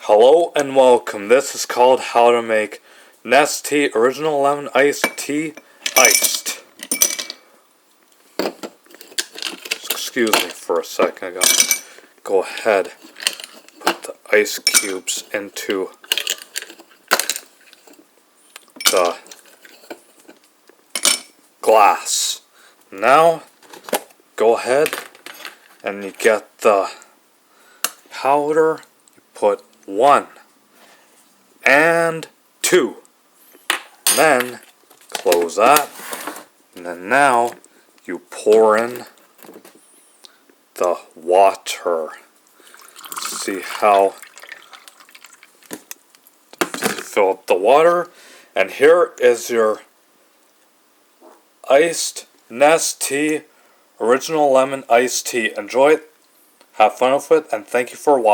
Hello and welcome. This is called how to make Nestea original lemon iced tea iced. Excuse me for a second. I gotta go ahead, put the ice cubes into the glass. Now go ahead and you get the powder. You put 1 and 2. And then close that. And then now you pour in the water. See how fill up the water. And here is your iced Nestea original lemon iced tea. Enjoy it, have fun with it, and thank you for watching.